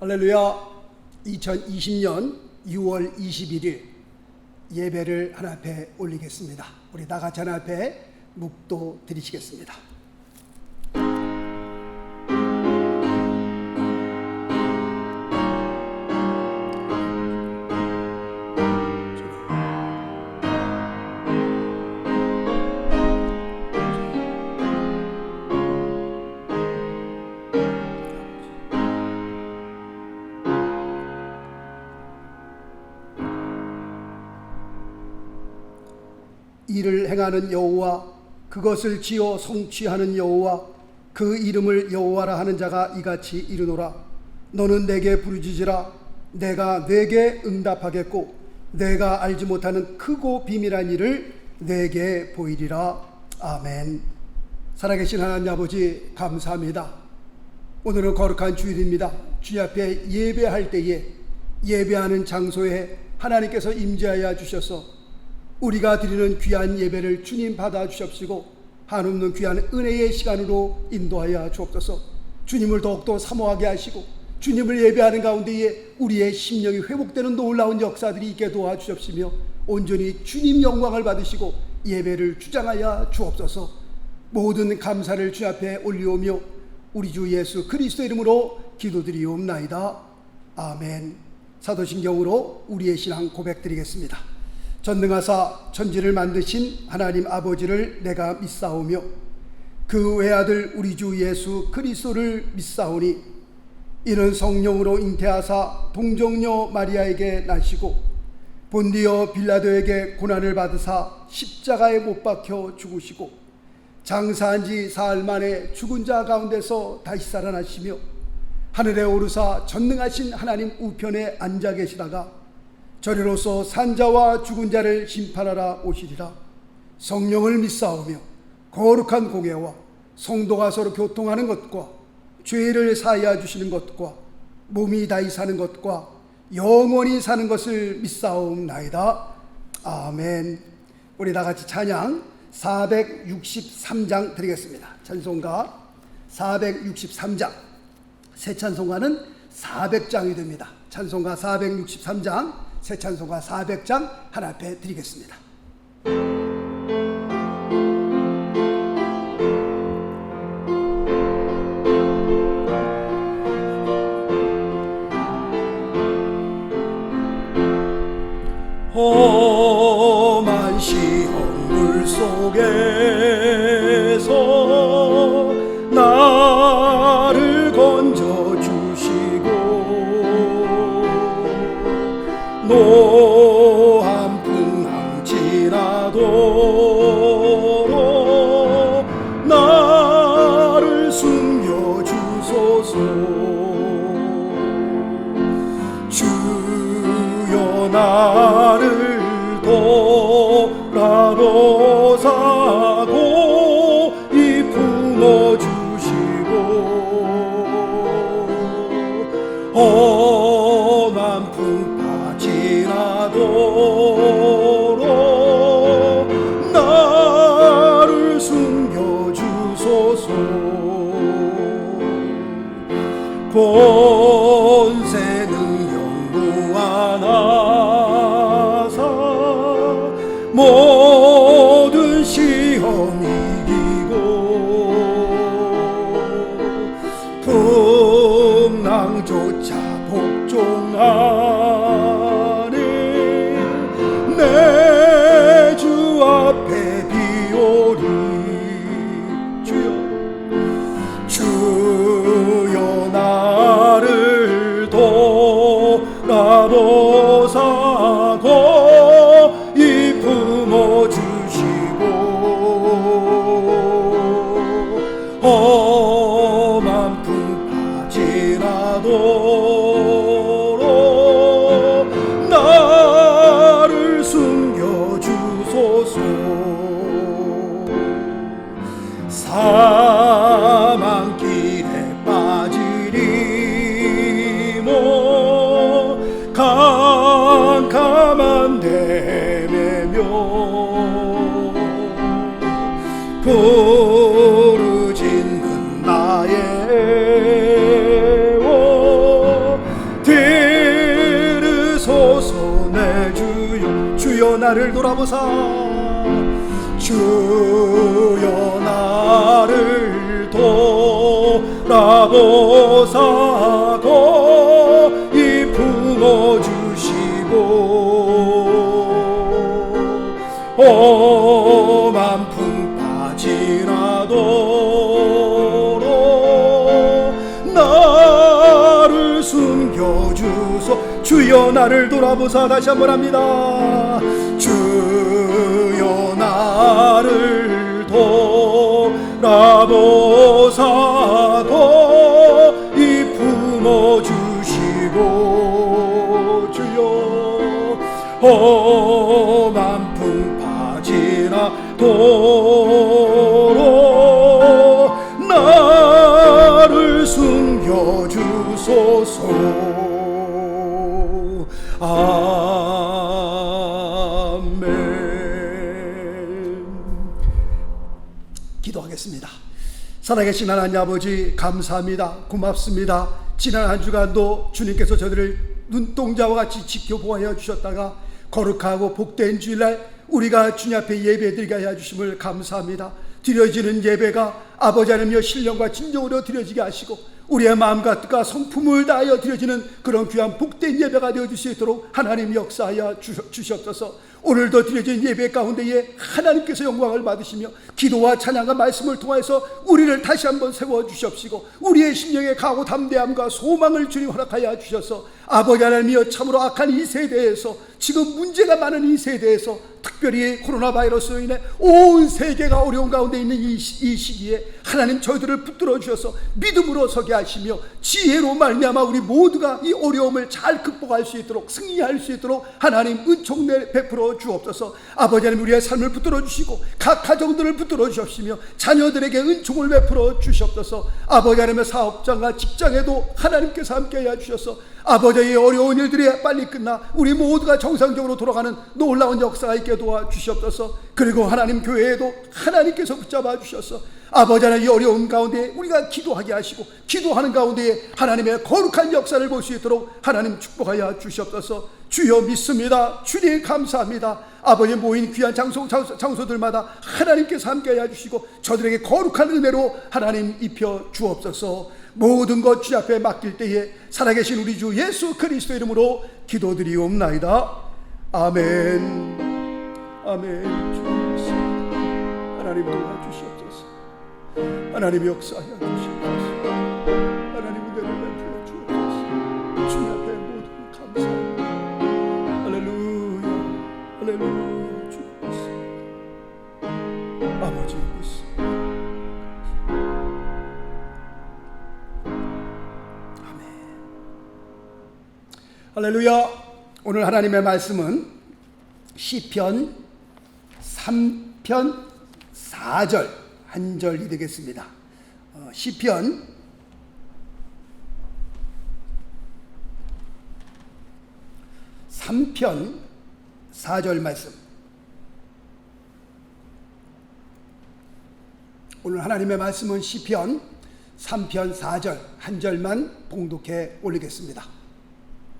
할렐루야. 2020년 6월 21일 예배를 하나님께 올리겠습니다. 우리 다같이 하나님께 묵도 드리시겠습니다. 이를 행하는 여호와, 그것을 지어 성취하는 여호와, 그 이름을 여호와라 하는 자가 이같이 이르노라. 너는 내게 부르짖으라. 내가 내게 응답하겠고 내가 알지 못하는 크고 비밀한 일을 내게 보이리라. 아멘. 살아계신 하나님 아버지, 감사합니다. 오늘은 거룩한 주일입니다. 주님 앞에 예배할 때에 예배하는 장소에 하나님께서 임재하여 주셔서 우리가 드리는 귀한 예배를 주님 받아 주십시고 한없는 귀한 은혜의 시간으로 인도하여 주옵소서. 주님을 더욱더 사모하게 하시고 주님을 예배하는 가운데에 우리의 심령이 회복되는 놀라운 역사들이 있게 도와주십시며 온전히 주님 영광을 받으시고 예배를 주장하여 주옵소서. 모든 감사를 주 앞에 올리오며 우리 주 예수 그리스도 이름으로 기도드리옵나이다. 아멘. 사도신경으로 우리의 신앙 고백드리겠습니다. 전능하사 천지를 만드신 하나님 아버지를 내가 믿사오며 그 외아들 우리 주 예수 그리스도를 믿사오니 이는 성령으로 잉태하사 동정녀 마리아에게 나시고 본디오 빌라도에게 고난을 받으사 십자가에 못 박혀 죽으시고 장사한 지 사흘 만에 죽은 자 가운데서 다시 살아나시며 하늘에 오르사 전능하신 하나님 우편에 앉아 계시다가 저리로서 산자와 죽은 자를 심판하러 오시리라. 성령을 믿사오며 거룩한 공예와 성도가 서로 교통하는 것과 죄를 사하여 주시는 것과 몸이 다시 사는 것과 영원히 사는 것을 믿사옵나이다. 아멘. 우리 다같이 찬양 463장 드리겠습니다. 찬송가 463장, 새 찬송가는 400장이 됩니다. 찬송가 463장, 새 찬송가 400장 하나 앞에 드리겠습니다. 험한 시험물 속에서 나를 건져주시고 노한 풍랑 지나도록 나를 숨겨주소서. 주여 나를 돌아보사고 이 품어주시고 험한 풍파 지나도록 나를 숨겨주소서. 권세 능력 무한하사 모든 시험 이기고 풍랑조차 복종하니 내 주 앞에 비오리. 주여 나를 돌아보사고 이 품어주시고 험한 풍파 지나도록 나를 숨겨주소서. 사망길에 빠지리 뭐 캄캄한 데매며 부르짖는 나의 애워 나를 돌아보사 주여 나를 돌아보사 거의 품어주시고 험한 풍파 지나도록 나를 숨겨주소 주여 나를 돌아보사 다시 한번 합니다 주여 나를 돌아보사 거의 품어주시고 주여 험한 풍파 지나도록 나를 숨겨주소서 아멘. 기도하겠습니다. 살아계신 하나님 아버지 감사합니다. 고맙습니다. 지난 한 주간도 주님께서 저들을 눈동자와 같이 지켜보아 주셨다가 거룩하고 복된 주일날 우리가 주님 앞에 예배드리게 하여 주심을 감사합니다. 드려지는 예배가 아버지 하나님여 신령과 진정으로 드려지게 하시고 우리의 마음과 뜻과 성품을 다하여 드려지는 그런 귀한 복된 예배가 되어줄 수 있도록 하나님 역사하여 주시옵소서. 오늘도 드려진 예배 가운데에 하나님께서 영광을 받으시며 기도와 찬양과 말씀을 통해서 우리를 다시 한번 세워주시옵시고 우리의 심령의 각오 담대함과 소망을 주님 허락하여 주셔서 아버지 하나님이여 참으로 악한 이 세대에서 지금 문제가 많은 이 세대에서 특별히 코로나 바이러스로 인해 온 세계가 어려운 가운데 있는 이 시기에 하나님 저희들을 붙들어 주셔서 믿음으로 서게 하시며 지혜로 말미암아 우리 모두가 이 어려움을 잘 극복할 수 있도록 승리할 수 있도록 하나님 은총 베풀어 주옵소서. 아버지 하나님 우리의 삶을 붙들어 주시고 각 가정들을 붙들어 주옵시며 자녀들에게 은총을 베풀어 주시옵소서. 아버지 하나님의 사업장과 직장에도 하나님께서 함께해 주셔서 아버지의 어려운 일들이 빨리 끝나 우리 모두가 정상적으로 돌아가는 놀라운 역사가 있게 도와주시옵소서. 그리고 하나님 교회에도 하나님께서 붙잡아 주셔서 아버지 하나님 이 어려운 가운데 우리가 기도하게 하시고 기도하는 가운데 하나님의 거룩한 역사를 볼 수 있도록 하나님 축복하여 주시옵소서. 주여 믿습니다. 주님 감사합니다. 아버지 모인 귀한 장소들마다 하나님께서 함께해 주시고 저들에게 거룩한 은혜로 하나님 입혀 주옵소서. 모든 것 주 앞에 맡길 때에 살아계신 우리 주 예수 그리스도 이름으로 기도드리옵나이다. 아멘. 아멘. 주님 하나님 도와주시옵소서. 하나님 역사하여 주시옵소서. 하나님 은혜를 베풀어 주옵소서. 주님 앞에 모든 감사합니다. 할렐루야. 할렐루야. 주 믿습니다. 아버지 믿습니다. 아멘. 할렐루야. 오늘 하나님의 말씀은 시편 3편 4절 한 절이 되겠습니다. 시편 3편 4절 말씀. 오늘 하나님의 말씀은 시편 3편 4절 한 절만 봉독해 올리겠습니다.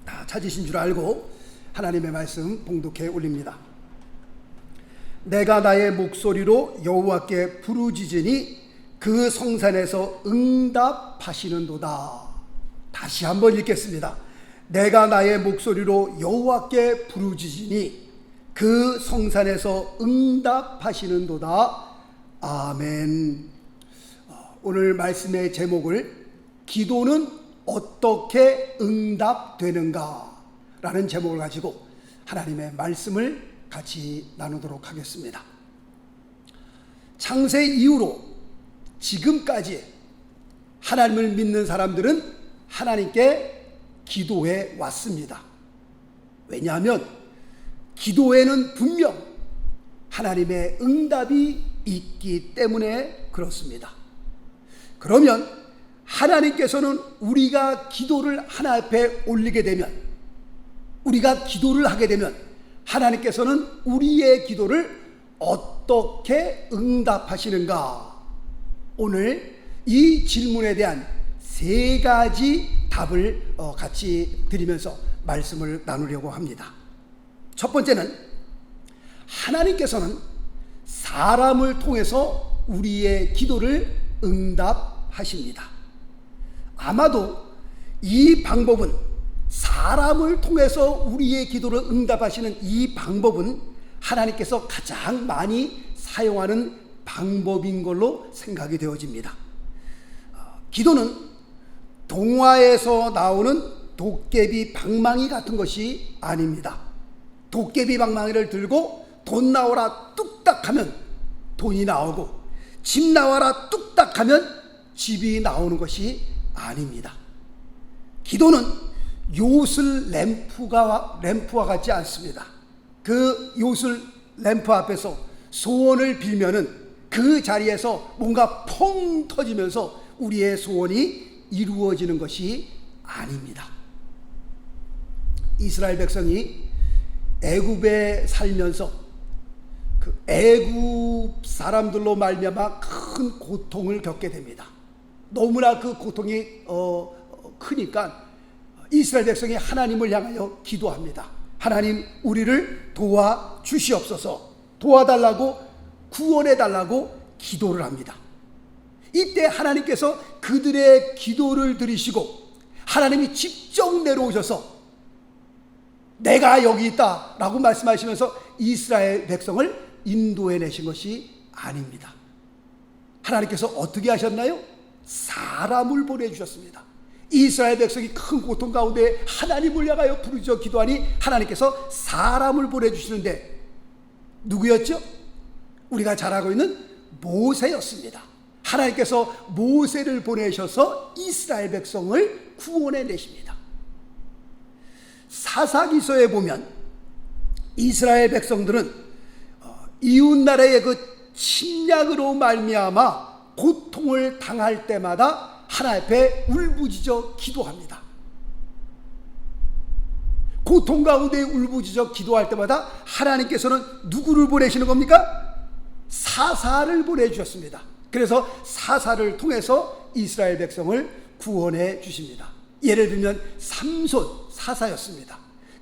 다 찾으신 줄 알고 하나님의 말씀 봉독해 올립니다. 내가 나의 목소리로 여호와께 부르짖으니 그 성산에서 응답하시는도다. 다시 한번 읽겠습니다. 내가 나의 목소리로 여호와께 부르짖으니 그 성산에서 응답하시는도다. 아멘. 오늘 말씀의 제목을 기도는 어떻게 응답되는가 라는 제목을 가지고 하나님의 말씀을 같이 나누도록 하겠습니다. 창세 이후로 지금까지 하나님을 믿는 사람들은 하나님께 기도해 왔습니다. 왜냐하면 기도에는 분명 하나님의 응답이 있기 때문에 그렇습니다. 그러면 하나님께서는 우리가 기도를 하나님 앞에 올리게 되면, 우리가 기도를 하게 되면 하나님께서는 우리의 기도를 어떻게 응답하시는가? 오늘 이 질문에 대한 세 가지 답을 같이 드리면서 말씀을 나누려고 합니다. 첫 번째는 하나님께서는 사람을 통해서 우리의 기도를 응답하십니다. 아마도 이 방법은, 사람을 통해서 우리의 기도를 응답하시는 이 방법은 하나님께서 가장 많이 사용하는 방법인 걸로 생각이 되어집니다. 기도는 동화에서 나오는 도깨비 방망이 같은 것이 아닙니다. 도깨비 방망이를 들고 돈 나오라 뚝딱 하면 돈이 나오고, 집 나와라 뚝딱 하면 집이 나오는 것이 아닙니다. 기도는 요술 램프와 같지 않습니다. 그 요술 램프 앞에서 소원을 빌면은 그 자리에서 뭔가 펑 터지면서 우리의 소원이 이루어지는 것이 아닙니다. 이스라엘 백성이 애굽에 살면서 그 애굽 사람들로 말미암아 큰 고통을 겪게 됩니다. 너무나 그 고통이 크니까 이스라엘 백성이 하나님을 향하여 기도합니다. 하나님, 우리를 도와 주시옵소서. 도와달라고, 구원해 달라고 기도를 합니다. 이때 하나님께서 그들의 기도를 들으시고 하나님이 직접 내려오셔서 내가 여기 있다 라고 말씀하시면서 이스라엘 백성을 인도해 내신 것이 아닙니다. 하나님께서 어떻게 하셨나요? 사람을 보내주셨습니다. 이스라엘 백성이 큰 고통 가운데 하나님을 향하여 부르짖어 기도하니 하나님께서 사람을 보내주시는데 누구였죠? 우리가 잘 알고 있는 모세였습니다. 하나님께서 모세를 보내셔서 이스라엘 백성을 구원해 내십니다. 사사기서에 보면 이스라엘 백성들은 이웃나라의 그 침략으로 말미암아 고통을 당할 때마다 하나님 앞에 울부짖어 기도합니다. 고통 가운데 울부짖어 기도할 때마다 하나님께서는 누구를 보내시는 겁니까? 사사를 보내주셨습니다. 그래서 사사를 통해서 이스라엘 백성을 구원해 주십니다. 예를 들면 삼손 사사였습니다.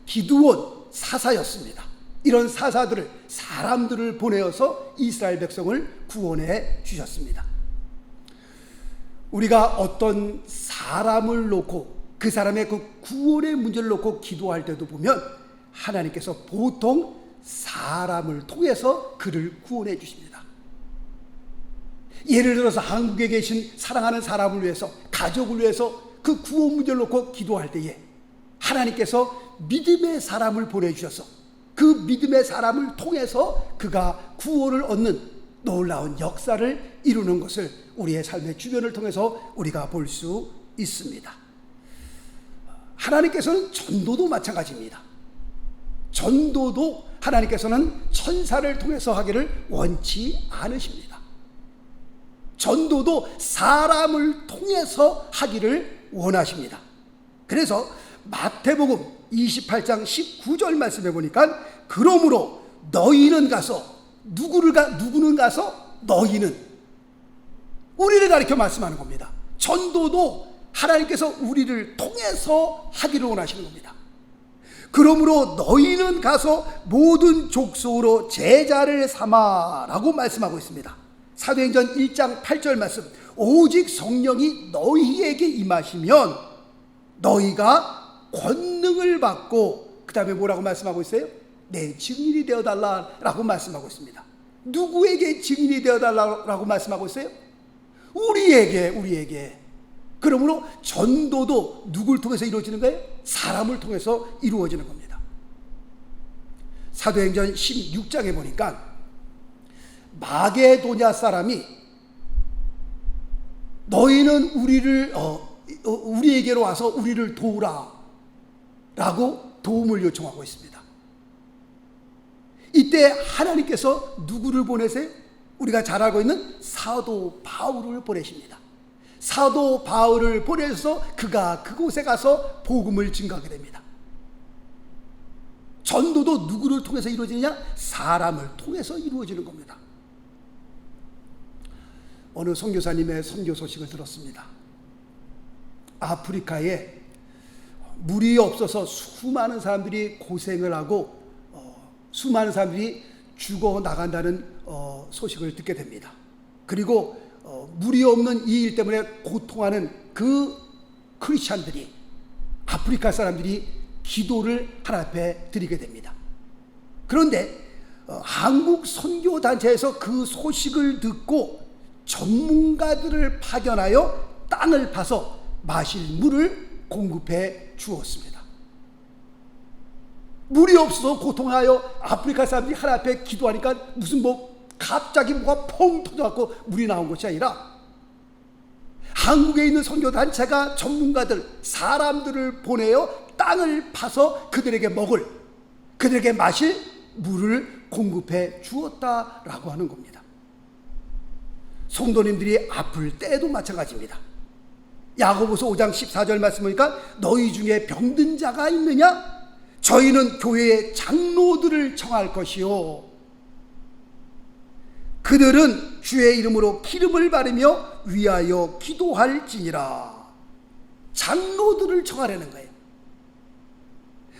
기드온 사사였습니다. 이런 사사들을, 사람들을 보내어서 이스라엘 백성을 구원해 주셨습니다. 우리가 어떤 사람을 놓고 그 사람의 그 구원의 문제를 놓고 기도할 때도 보면 하나님께서 보통 사람을 통해서 그를 구원해 주십니다. 예를 들어서 한국에 계신 사랑하는 사람을 위해서, 가족을 위해서 그 구원 문제를 놓고 기도할 때에 하나님께서 믿음의 사람을 보내주셔서 그 믿음의 사람을 통해서 그가 구원을 얻는 놀라운 역사를 이루는 것을 우리의 삶의 주변을 통해서 우리가 볼 수 있습니다. 하나님께서는 전도도 마찬가지입니다. 전도도 하나님께서는 천사를 통해서 하기를 원치 않으십니다. 전도도 사람을 통해서 하기를 원하십니다. 그래서 마태복음 28장 19절 말씀해 보니까 그러므로 너희는 가서, 누구는 가서? 너희는, 우리를 가리켜 말씀하는 겁니다. 전도도 하나님께서 우리를 통해서 하기를 원하시는 겁니다. 그러므로 너희는 가서 모든 족속으로 제자를 삼아라고 말씀하고 있습니다. 사도행전 1장 8절 말씀, 오직 성령이 너희에게 임하시면 너희가 권능을 받고, 그 다음에 뭐라고 말씀하고 있어요? 내 증인이 되어달라고 말씀하고 있습니다. 누구에게 증인이 되어달라고 말씀하고 있어요? 우리에게. 그러므로 전도도 누구를 통해서 이루어지는 거예요? 사람을 통해서 이루어지는 겁니다. 사도행전 16장에 보니까 마게도냐 사람이 너희는 우리에게로 와서 우리를 도우라 라고 도움을 요청하고 있습니다. 이때 하나님께서 누구를 보내세요? 우리가 잘 알고 있는 사도 바울을 보내십니다. 사도 바울을 보내서 그가 그곳에 가서 복음을 증거하게 됩니다. 전도도 누구를 통해서 이루어지느냐? 사람을 통해서 이루어지는 겁니다. 어느 선교사님의 선교 소식을 들었습니다. 아프리카에 물이 없어서 수많은 사람들이 고생을 하고 수많은 사람들이 죽어 나간다는 소식을 듣게 됩니다. 그리고 물이 없는 이 일 때문에 고통하는 그 크리스찬들이, 아프리카 사람들이 기도를 하나님 앞에 드리게 됩니다. 그런데 한국 선교단체에서 그 소식을 듣고 전문가들을 파견하여 땅을 파서 마실 물을 공급해 주었습니다. 물이 없어서 고통하여 아프리카 사람들이 하나님 앞에 기도하니까 무슨 갑자기 뭐가 펑 터져갖고 물이 나온 것이 아니라 한국에 있는 선교단체가 전문가들, 사람들을 보내어 땅을 파서 그들에게 먹을, 그들에게 마실 물을 공급해 주었다라고 하는 겁니다. 성도님들이 아플 때도 마찬가지입니다. 야고보서 5장 14절 말씀 보니까 너희 중에 병든 자가 있느냐? 저희는 교회의 장로들을 청할 것이요, 그들은 주의 이름으로 기름을 바르며 위하여 기도할지니라. 장로들을 청하라는 거예요.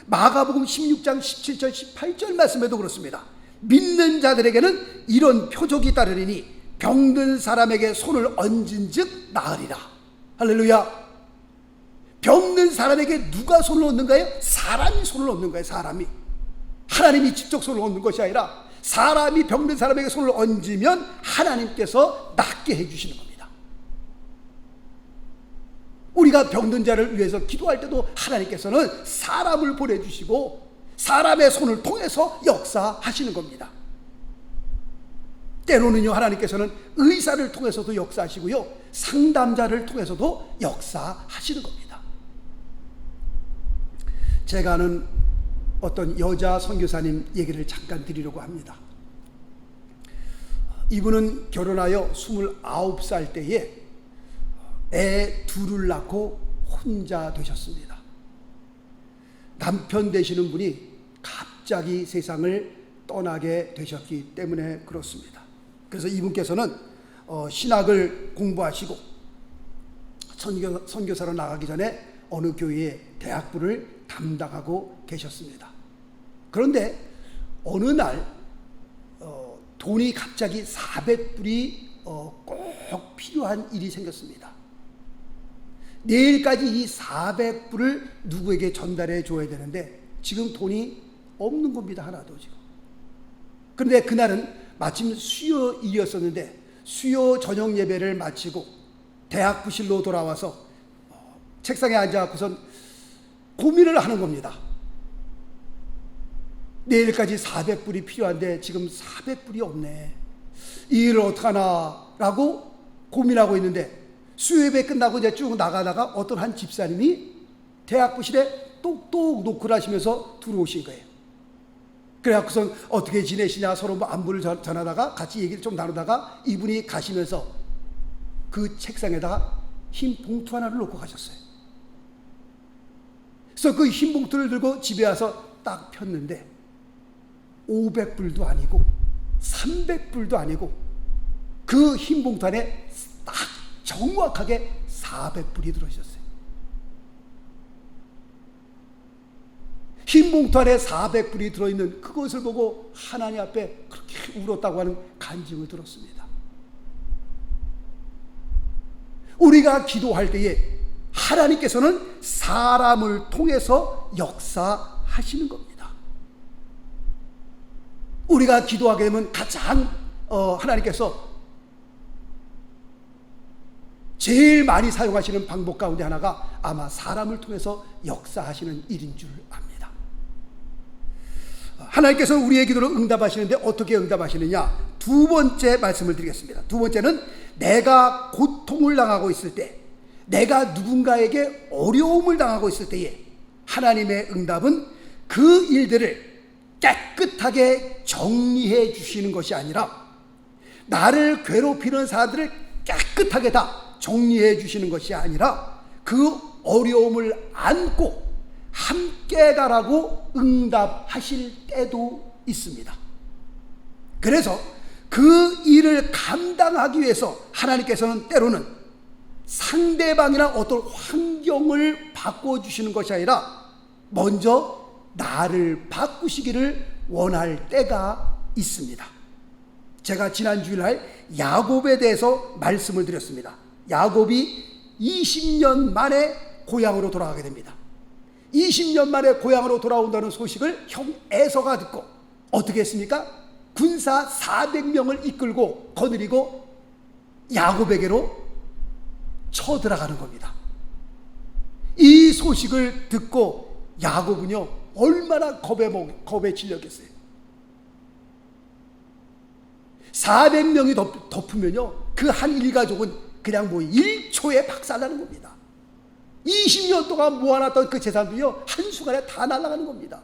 마가복음 16장 17절 18절 말씀에도 그렇습니다. 믿는 자들에게는 이런 표적이 따르리니 병든 사람에게 손을 얹은즉 나으리라. 할렐루야. 병든 사람에게 누가 손을 얹는 거예요? 사람이 손을 얹는 거예요. 사람이. 하나님이 직접 손을 얹는 것이 아니라 사람이 병든 사람에게 손을 얹으면 하나님께서 낫게 해주시는 겁니다. 우리가 병든 자를 위해서 기도할 때도 하나님께서는 사람을 보내주시고 사람의 손을 통해서 역사하시는 겁니다. 때로는요, 하나님께서는 의사를 통해서도 역사하시고요, 상담자를 통해서도 역사하시는 겁니다. 제가 아는 어떤 여자 선교사님 얘기를 잠깐 드리려고 합니다. 이분은 결혼하여 29살 때에 애 둘을 낳고 혼자 되셨습니다. 남편 되시는 분이 갑자기 세상을 떠나게 되셨기 때문에 그렇습니다. 그래서 이분께서는 신학을 공부하시고 선교사로 나가기 전에 어느 교회의 대학부를 담당하고 계셨습니다. 그런데 어느 날 돈이 갑자기 400불이 꼭 필요한 일이 생겼습니다. 내일까지 이 400불을 누구에게 전달해 줘야 되는데 지금 돈이 없는 겁니다. 하나도 지금. 그런데 그날은 마침 수요일이었었는데 수요 저녁 예배를 마치고 대학 부실로 돌아와서 책상에 앉아갖고선 고민을 하는 겁니다. 내일까지 400불이 필요한데 지금 400불이 없네. 이 일을 어떡하나 라고 고민하고 있는데 수요예배 끝나고 이제 쭉 나가다가 어떤 한 집사님이 대학 부실에 똑똑 노크를 하시면서 들어오신 거예요. 그래갖고선 어떻게 지내시냐 서로 안부를 전하다가 같이 얘기를 좀 나누다가 이분이 가시면서 그 책상에다가 흰 봉투 하나를 놓고 가셨어요. 그래서 그 흰 봉투를 들고 집에 와서 딱 폈는데 500불도 아니고 300불도 아니고 그 흰 봉투 안에 딱 정확하게 400불이 들어있었어요. 흰 봉투 안에 400불이 들어있는 그것을 보고 하나님 앞에 그렇게 울었다고 하는 간증을 들었습니다. 우리가 기도할 때에 하나님께서는 사람을 통해서 역사하시는 겁니다. 우리가 기도하게 되면 가장 하나님께서 제일 많이 사용하시는 방법 가운데 하나가 아마 사람을 통해서 역사하시는 일인 줄 압니다. 하나님께서는 우리의 기도를 응답하시는데 어떻게 응답하시느냐? 두 번째 말씀을 드리겠습니다. 두 번째는 내가 고통을 당하고 있을 때, 내가 누군가에게 어려움을 당하고 있을 때에 하나님의 응답은 그 일들을 깨끗하게 정리해 주시는 것이 아니라 나를 괴롭히는 사람들을 깨끗하게 다 정리해 주시는 것이 아니라 그 어려움을 안고 함께 가라고 응답하실 때도 있습니다. 그래서 그 일을 감당하기 위해서 하나님께서는 때로는 상대방이나 어떤 환경을 바꿔주시는 것이 아니라 먼저 나를 바꾸시기를 원할 때가 있습니다. 제가 지난 주일날 야곱에 대해서 말씀을 드렸습니다. 야곱이 20년 만에 고향으로 돌아가게 됩니다. 20년 만에 고향으로 돌아온다는 소식을 형 에서가 듣고 어떻게 했습니까? 군사 400명을 이끌고 거느리고 야곱에게로 쳐들어가는 겁니다. 이 소식을 듣고 야곱은요 얼마나 겁에 질렸겠어요. 400명이 덮으면요 그 한 일가족은 그냥 1초에 박살나는 겁니다. 20년 동안 모아놨던 그 재산도요 한순간에 다 날아가는 겁니다.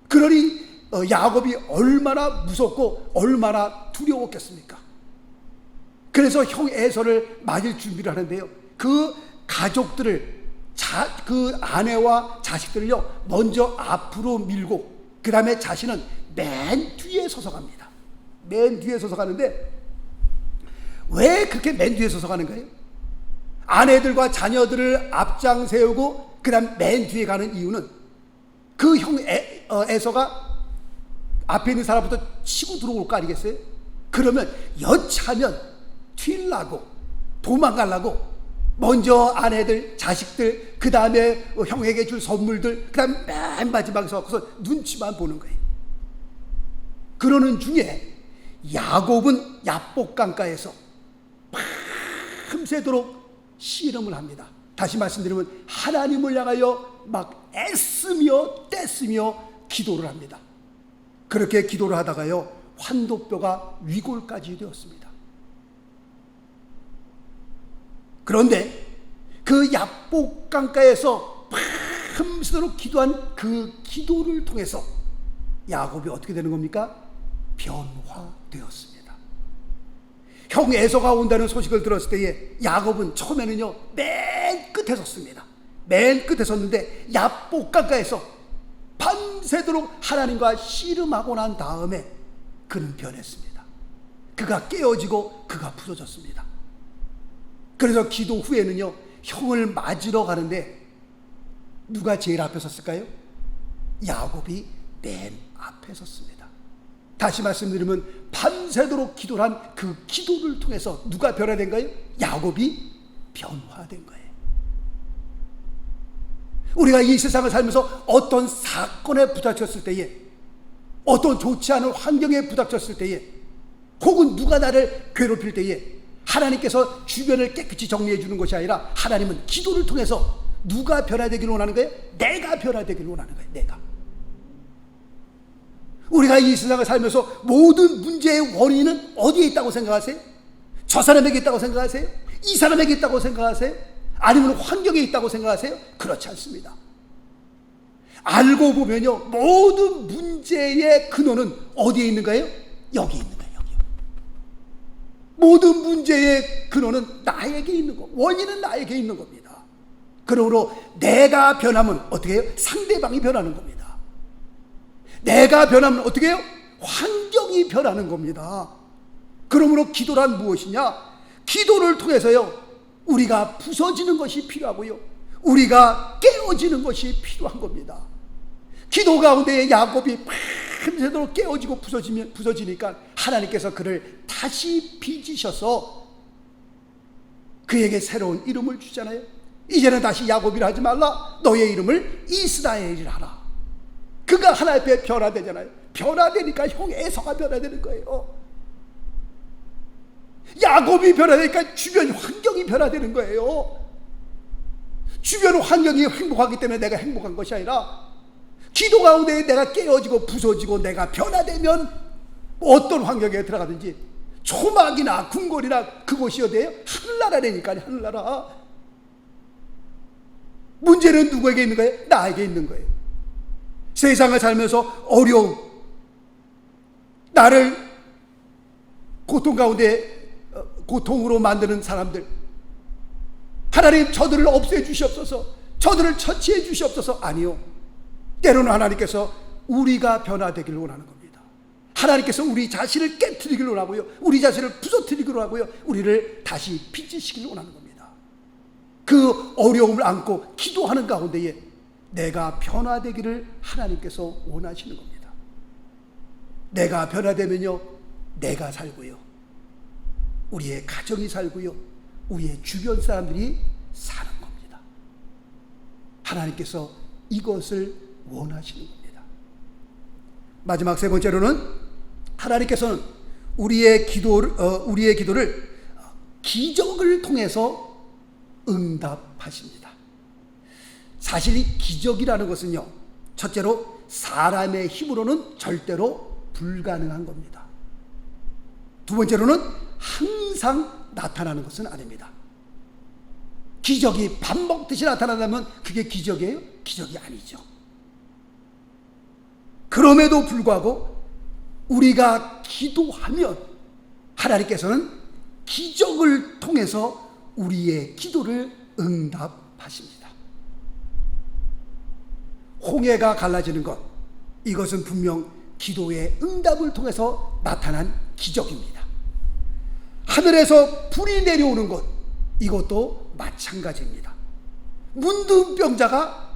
그러니 야곱이 얼마나 무섭고 얼마나 두려웠겠습니까? 그래서 형 에서를 맞을 준비를 하는데요, 그 가족들을 그 아내와 자식들을요 먼저 앞으로 밀고 그 다음에 자신은 맨 뒤에 서서 갑니다. 맨 뒤에 서서 가는데 왜 그렇게 맨 뒤에 서서 가는 거예요? 아내들과 자녀들을 앞장 세우고 그 다음 맨 뒤에 가는 이유는 그 형 에서가 앞에 있는 사람부터 치고 들어올 거 아니겠어요? 그러면 여차하면 튀려고 도망가려고 먼저 아내들, 자식들, 그 다음에 형에게 줄 선물들, 그 다음 맨 마지막에 서서 눈치만 보는 거예요. 그러는 중에 야곱은 야복강가에서 밤새도록 씨름을 합니다. 다시 말씀드리면 하나님을 향하여 막 애쓰며 떼쓰며 기도를 합니다. 그렇게 기도를 하다가요 환도뼈가 위골까지 되었습니다. 그런데 그 야복강가에서 밤새도록 기도한 그 기도를 통해서 야곱이 어떻게 되는 겁니까? 변화되었습니다. 형 에서가 온다는 소식을 들었을 때에 야곱은 처음에는요 맨 끝에 섰습니다. 맨 끝에 섰는데 야복강가에서 밤새도록 하나님과 씨름하고 난 다음에 그는 변했습니다. 그가 깨어지고 그가 부서졌습니다. 그래서 기도 후에는요 형을 맞으러 가는데 누가 제일 앞에 섰을까요? 야곱이 맨 앞에 섰습니다. 다시 말씀드리면 밤새도록 기도를 한 그 기도를 통해서 누가 변화된가요? 야곱이 변화된 거예요. 우리가 이 세상을 살면서 어떤 사건에 부닥쳤을 때에, 어떤 좋지 않은 환경에 부닥쳤을 때에, 혹은 누가 나를 괴롭힐 때에 하나님께서 주변을 깨끗이 정리해 주는 것이 아니라 하나님은 기도를 통해서 누가 변화되기를 원하는 거예요? 내가 변화되기를 원하는 거예요. 내가. 우리가 이 세상을 살면서 모든 문제의 원인은 어디에 있다고 생각하세요? 저 사람에게 있다고 생각하세요? 이 사람에게 있다고 생각하세요? 아니면 환경에 있다고 생각하세요? 그렇지 않습니다. 알고 보면요 모든 문제의 근원은 어디에 있는 거예요? 여기 있는 거예요. 여기. 모든 문제의 근원은 나에게 있는 거, 원인은 나에게 있는 겁니다. 그러므로 내가 변하면 어떻게 해요? 상대방이 변하는 겁니다. 내가 변하면 어떻게 해요? 환경이 변하는 겁니다. 그러므로 기도란 무엇이냐? 기도를 통해서요 우리가 부서지는 것이 필요하고요 우리가 깨어지는 것이 필요한 겁니다. 기도 가운데 야곱이 밤새도록 깨어지고 부서지니까 하나님께서 그를 다시 빚으셔서 그에게 새로운 이름을 주잖아요. 이제는 다시 야곱이라 하지 말라, 너의 이름을 이스라엘이라 하라. 그가 하나님 앞에 변화되잖아요. 변화되니까 형 에서가 변화되는 거예요. 야곱이 변화되니까 주변 환경이 변화되는 거예요. 주변 환경이 행복하기 때문에 내가 행복한 것이 아니라 기도 가운데 내가 깨어지고 부서지고 내가 변화되면 어떤 환경에 들어가든지 초막이나 궁궐이나 그곳이 어디예요? 하늘나라라니까요. 하늘나라. 문제는 누구에게 있는 거예요? 나에게 있는 거예요. 세상을 살면서 어려움, 나를 고통 가운데 고통으로 만드는 사람들, 하나님 저들을 없애주시옵소서, 저들을 처치해 주시옵소서. 아니요, 때로는 하나님께서 우리가 변화되기를 원하는 겁니다. 하나님께서 우리 자신을 깨트리기를 원하고요, 우리 자신을 부서뜨리기를 원하고요, 우리를 다시 빚으시기를 원하는 겁니다. 그 어려움을 안고 기도하는 가운데에 내가 변화되기를 하나님께서 원하시는 겁니다. 내가 변화되면요, 내가 살고요, 우리의 가정이 살고요, 우리의 주변 사람들이 사는 겁니다. 하나님께서 이것을 원하시는 겁니다. 마지막 세 번째로는 하나님께서는 우리의 기도를 기적을 통해서 응답하십니다. 사실 이 기적이라는 것은요, 첫째로 사람의 힘으로는 절대로 불가능한 겁니다. 두 번째로는 항상 나타나는 것은 아닙니다. 기적이 밥 먹듯이 나타난다면 그게 기적이에요? 기적이 아니죠. 그럼에도 불구하고 우리가 기도하면 하나님께서는 기적을 통해서 우리의 기도를 응답하십니다. 홍해가 갈라지는 것, 이것은 분명 기도의 응답을 통해서 나타난 기적입니다. 하늘에서 불이 내려오는 것, 이것도 마찬가지입니다. 문둥병자가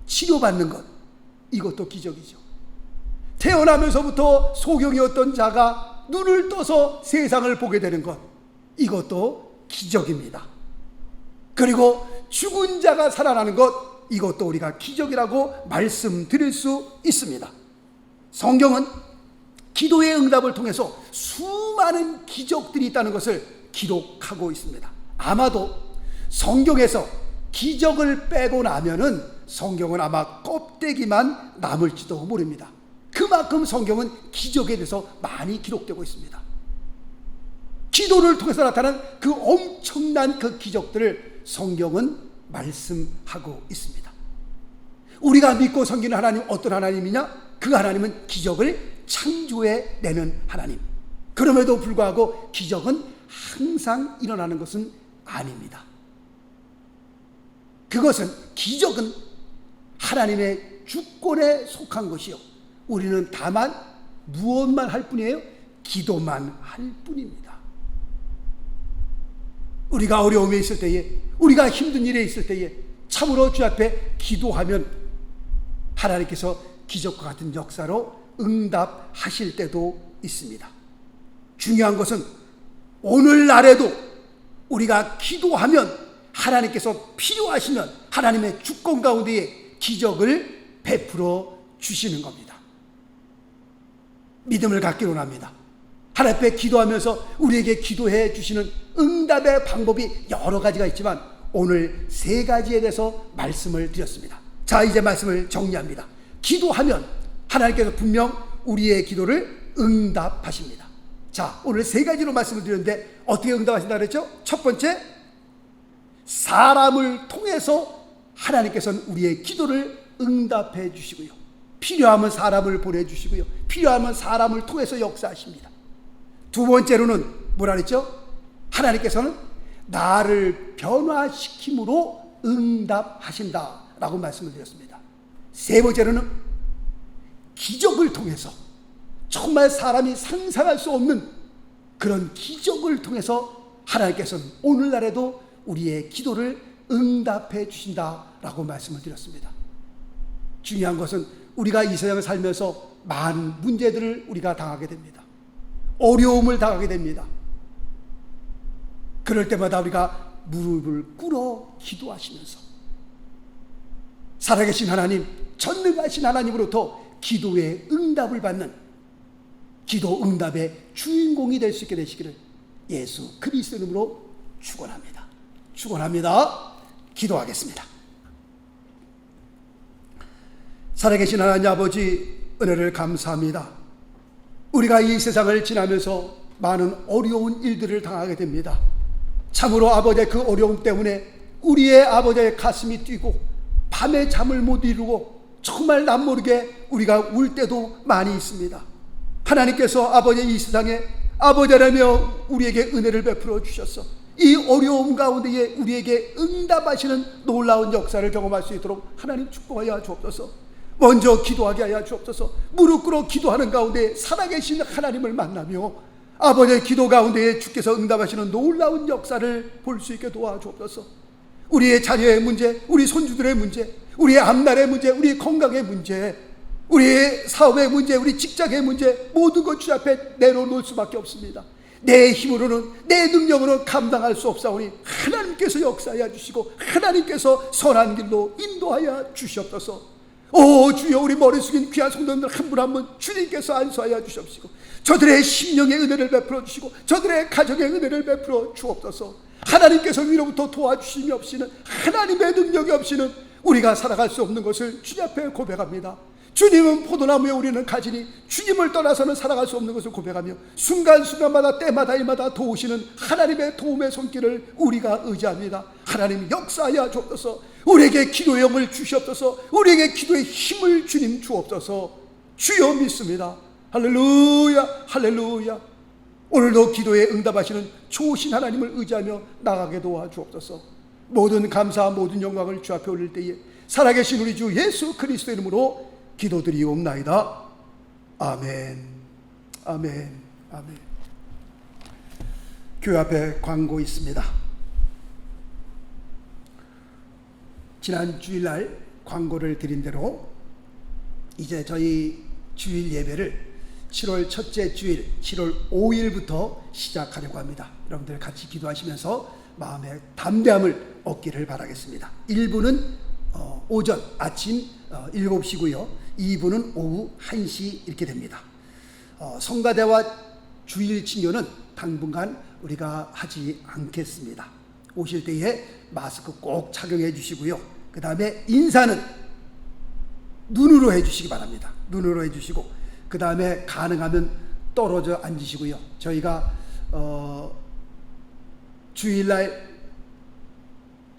치료받는 것, 이것도 기적이죠. 태어나면서부터 소경이었던 자가 눈을 떠서 세상을 보게 되는 것, 이것도 기적입니다. 그리고 죽은 자가 살아나는 것, 이것도 우리가 기적이라고 말씀드릴 수 있습니다. 성경은 기도의 응답을 통해서 수많은 기적들이 있다는 것을 기록하고 있습니다. 아마도 성경에서 기적을 빼고 나면은 성경은 아마 껍데기만 남을지도 모릅니다. 그만큼 성경은 기적에 대해서 많이 기록되고 있습니다. 기도를 통해서 나타난 그 엄청난 그 기적들을 성경은 말씀하고 있습니다. 우리가 믿고 섬기는 하나님, 어떤 하나님이냐? 그 하나님은 기적을 창조해 내는 하나님. 그럼에도 불구하고 기적은 항상 일어나는 것은 아닙니다. 그것은, 기적은 하나님의 주권에 속한 것이요, 우리는 다만 무엇만 할 뿐이에요? 기도만 할 뿐입니다. 우리가 어려움에 있을 때에, 우리가 힘든 일에 있을 때에 참으로 주 앞에 기도하면 하나님께서 기적과 같은 역사로 응답하실 때도 있습니다. 중요한 것은 오늘날에도 우리가 기도하면 하나님께서 필요하시면 하나님의 주권 가운데에 기적을 베풀어 주시는 겁니다. 믿음을 갖기로 합니다. 하나님 앞에 기도하면서 우리에게 기도해 주시는 응답의 방법이 여러 가지가 있지만 오늘 세 가지에 대해서 말씀을 드렸습니다. 자, 이제 말씀을 정리합니다. 기도하면 하나님께서 분명 우리의 기도를 응답하십니다. 자, 오늘 세 가지로 말씀을 드렸는데 어떻게 응답하신다 그랬죠? 첫 번째, 사람을 통해서 하나님께서는 우리의 기도를 응답해 주시고요, 필요하면 사람을 보내주시고요, 필요하면 사람을 통해서 역사하십니다. 두 번째로는 뭐라 그랬죠? 하나님께서는 나를 변화시킴으로 응답하신다라고 말씀을 드렸습니다. 세 번째로는 기적을 통해서, 정말 사람이 상상할 수 없는 그런 기적을 통해서 하나님께서는 오늘날에도 우리의 기도를 응답해 주신다라고 말씀을 드렸습니다. 중요한 것은 우리가 이 세상을 살면서 많은 문제들을 우리가 당하게 됩니다. 어려움을 당하게 됩니다. 그럴 때마다 우리가 무릎을 꿇어 기도하시면서 살아계신 하나님, 전능하신 하나님으로부터 기도의 응답을 받는, 기도 응답의 주인공이 될 수 있게 되시기를 예수 그리스도 이름으로 축원합니다. 축원합니다. 기도하겠습니다. 살아계신 하나님 아버지, 은혜를 감사합니다. 우리가 이 세상을 지나면서 많은 어려운 일들을 당하게 됩니다. 참으로 아버지의 그 어려움 때문에 우리의 아버지의 가슴이 뛰고 밤에 잠을 못 이루고 정말 남모르게 우리가 울 때도 많이 있습니다. 하나님께서 아버지 이 세상에 아버지라며 우리에게 은혜를 베풀어 주셔서 이 어려움 가운데에 우리에게 응답하시는 놀라운 역사를 경험할 수 있도록 하나님 축복하여 주옵소서. 먼저 기도하게 하여 주옵소서. 무릎 꿇어 기도하는 가운데 살아계신 하나님을 만나며 아버지의 기도 가운데에 주께서 응답하시는 놀라운 역사를 볼 수 있게 도와주옵소서. 우리의 자녀의 문제, 우리 손주들의 문제, 우리의 앞날의 문제, 우리의 건강의 문제, 우리의 사업의 문제, 우리 직장의 문제, 모든 것 주 앞에 내려놓을 수밖에 없습니다. 내 힘으로는, 내 능력으로는 감당할 수 없사오니 하나님께서 역사하여 주시고 하나님께서 선한 길로 인도하여 주시옵소서. 오 주여, 우리 머리 숙인 귀한 성도님들 한 분 한 분 주님께서 안수하여 주시옵시고 저들의 심령의 은혜를 베풀어 주시고 저들의 가정의 은혜를 베풀어 주옵소서. 하나님께서 위로부터 도와주심이 없이는, 하나님의 능력이 없이는 우리가 살아갈 수 없는 것을 주님 앞에 고백합니다. 주님은 포도나무에, 우리는 가지니 주님을 떠나서는 살아갈 수 없는 것을 고백하며 순간순간마다 때마다 일마다 도우시는 하나님의 도움의 손길을 우리가 의지합니다. 하나님 역사하여 주옵소서. 우리에게 기도의 영을 주시옵소서. 우리에게 기도의 힘을 주님 주옵소서. 주여 믿습니다. 할렐루야, 할렐루야. 오늘도 기도에 응답하시는 좋으신 하나님을 의지하며 나가게 도와주옵소서. 모든 감사, 모든 영광을 주 앞에 올릴 때에 살아계신 우리 주 예수 그리스도 이름으로 기도드리옵나이다. 아멘, 아멘, 아멘. 교회 앞에 광고 있습니다. 지난 주일날 광고를 드린 대로 이제 저희 주일 예배를 7월 첫째 주일 7월 5일부터 시작하려고 합니다. 여러분들 같이 기도하시면서 마음의 담대함을 얻기를 바라겠습니다. 1부는 오전 아침 7시고요 2부는 오후 1시 이렇게 됩니다. 성가대와 주일 친교는 당분간 우리가 하지 않겠습니다. 오실 때에 마스크 꼭 착용해 주시고요. 그 다음에 인사는 눈으로 해 주시기 바랍니다. 눈으로 해 주시고 그 다음에 가능하면 떨어져 앉으시고요. 저희가 주일날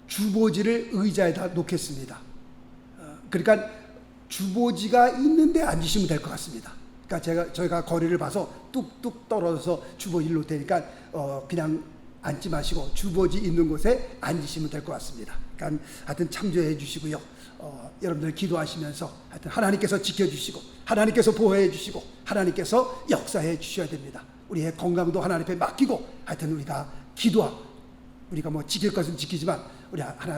주보지를 의자에다 놓겠습니다. 그러니까 주보지가 있는데 앉으시면 될 것 같습니다. 그러니까 저희가 거리를 봐서 뚝뚝 떨어져서 주보지를 놓을 테니까 그냥 앉지 마시고 주보지 있는 곳에 앉으시면 될 것 같습니다. 그러니까 하여튼 참조해 주시고요. 여러분들 기도하시면서 하여튼 하나님께서 지켜주시고 하나님께서 보호해 주시고 하나님께서 역사해 주셔야 됩니다. 우리의 건강도 하나님 앞에 맡기고 하여튼 우리가 우리가 뭐 지킬 것은 지키지만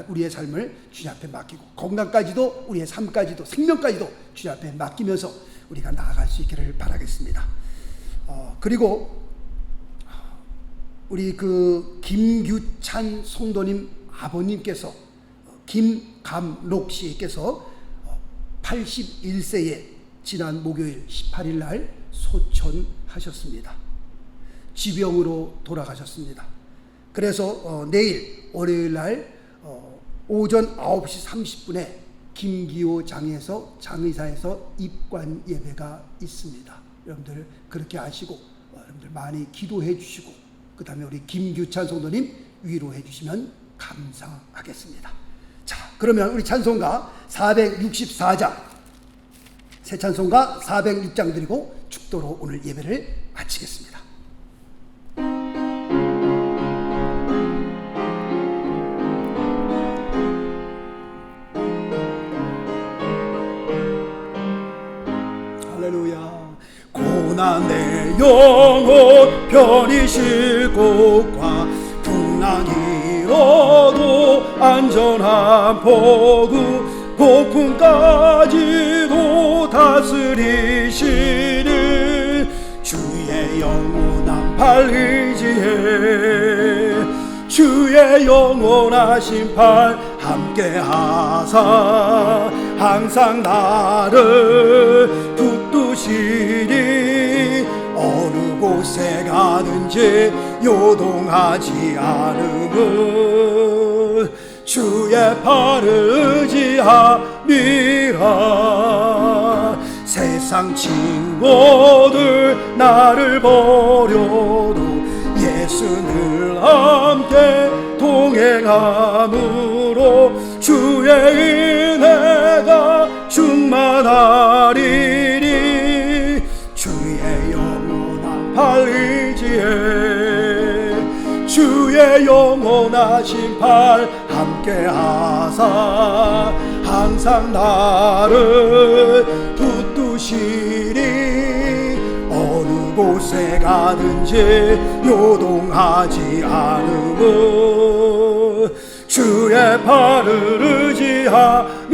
우리의 삶을 주님 앞에 맡기고 건강까지도 우리의 삶까지도 생명까지도 주님 앞에 맡기면서 우리가 나아갈 수 있기를 바라겠습니다. 그리고 우리 그 김규찬 성도님 아버님께서 김감록 씨께서 81세에 지난 목요일 18일 날 소천하셨습니다. 지병으로 돌아가셨습니다. 그래서 내일 월요일 날 오전 9시 30분에 김기호 장의사에서 입관 예배가 있습니다. 여러분들 그렇게 아시고 여러분들 많이 기도해 주시고 그 다음에 우리 김규찬 성도님 위로해 주시면 감사하겠습니다. 자, 그러면 우리 찬송가 464장, 새 찬송가 406장 드리고 축도로 오늘 예배를 마치겠습니다. 할렐루야. 고난 내 영혼 편히 쉴 곳과 풍랑이 일어도 안전한 포구 폭풍까지도 다스리시는 주의 영원한 팔 의지해 주의 영원하신 팔 함께하사 항상 나를 붙드시니 어느 곳에 가든지 요동하지 않음은 주의 팔을 의지함이라. 세상 친구들 나를 버려도 예수 늘 함께 동행함으로 주의 은혜가 충만하리니 주의 영원한 팔 의지해 주의 영원하신 팔 함께하사 항상 나를 붙드시니 어느 곳에 가든지 요동하지 않음은 주의 팔을 의지함이라.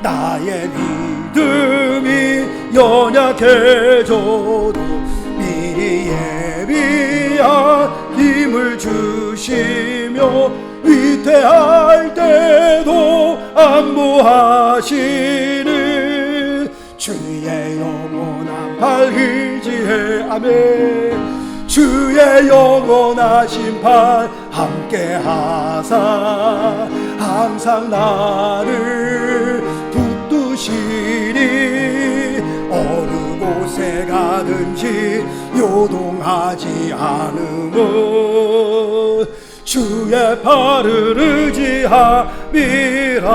나의 나의 믿음이 연약해져도 미리 예비한 힘을 주시며 위태할 때도 안보하시는 주의 영원한 발의지에 아멘. 주의 영원하신 발 함께하사 항상 나를 붙드시리. 어느 곳에 가든지 요동하지 않음은 주의 발을 의지함이라.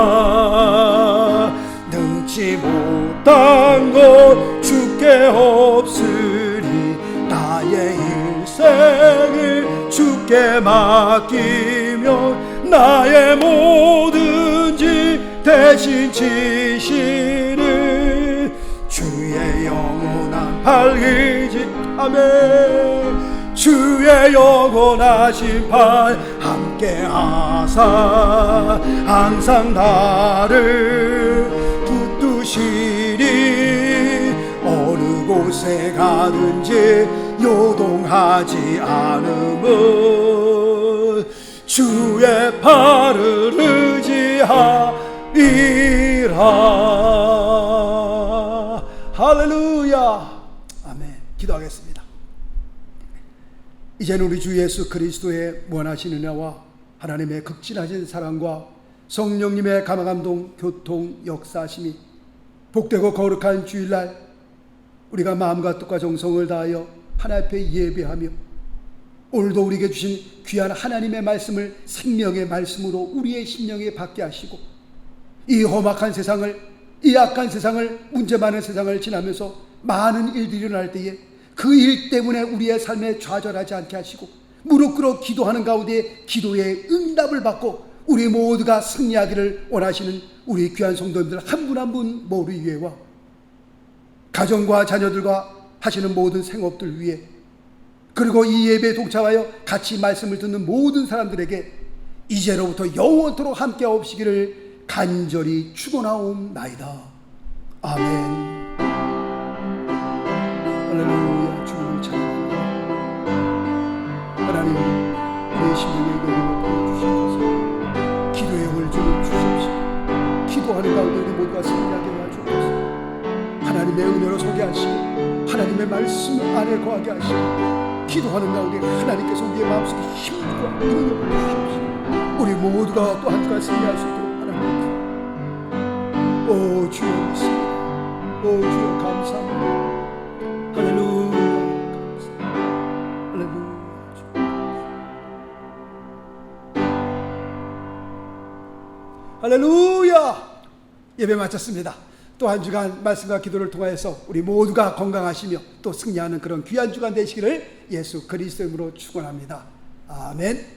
능치 못한 것 주께 없으리. 나의 일생을 주께 맡기면 나의 모든지 대신 지시는 주의 영원한 발의지 아멘. 주의 영원하신 발 함께하사 항상 나를 붙드시리. 어느 곳에 가든지 요동하지 않음은 주의 발을 의지하리라. 할렐루야. 아멘. 기도하겠습니다. 이제는 우리 주 예수 그리스도의 무한하신 은혜와 하나님의 극진하신 사랑과 성령님의 감화감동 교통 역사하심이 복되고 거룩한 주일날 우리가 마음과 뜻과 정성을 다하여 하나님 앞에 예배하며 오늘도 우리에게 주신 귀한 하나님의 말씀을 생명의 말씀으로 우리의 심령에 받게 하시고 이 험악한 세상을, 이 악한 세상을, 문제 많은 세상을 지나면서 많은 일들이 일어날 때에 그 일 때문에 우리의 삶에 좌절하지 않게 하시고 무릎 꿇어 기도하는 가운데 기도의 응답을 받고 우리 모두가 승리하기를 원하시는 우리 귀한 성도님들 한 분 한 분 모두 위에와 가정과 자녀들과 하시는 모든 생업들 위해 그리고 이 예배에 동참하여 같이 말씀을 듣는 모든 사람들에게 이제로부터 영원토록 함께 하옵시기를 간절히 축원하옵나이다. 아멘. 할렐루야. 주님을 찬양합니다. 하나님 내 심령에 영을 보여주시옵소서. 기도의 영을 좀 주십시오. 기도하는 가운데 우리 모두가 승리하게 하옵소서. 하나님의 은혜로 서게 하시고 하나님의 말씀 안에 거하게 하시고 기도하는 가운데 하나님께서 우리의 마음속에 힘과 능력을 주십시오. 우리 모두가 또 한 주간 승리할 수 있도록 하나님. 오 주여 믿습니다. 오 주여 감사합니다. 할렐루야. 할렐루야. 할렐루야. 예배 마쳤습니다. 또 한 주간 말씀과 기도를 통하여서 우리 모두가 건강하시며 또 승리하는 그런 귀한 주간 되시기를 예수 그리스도 이름으로 축원합니다. 아멘.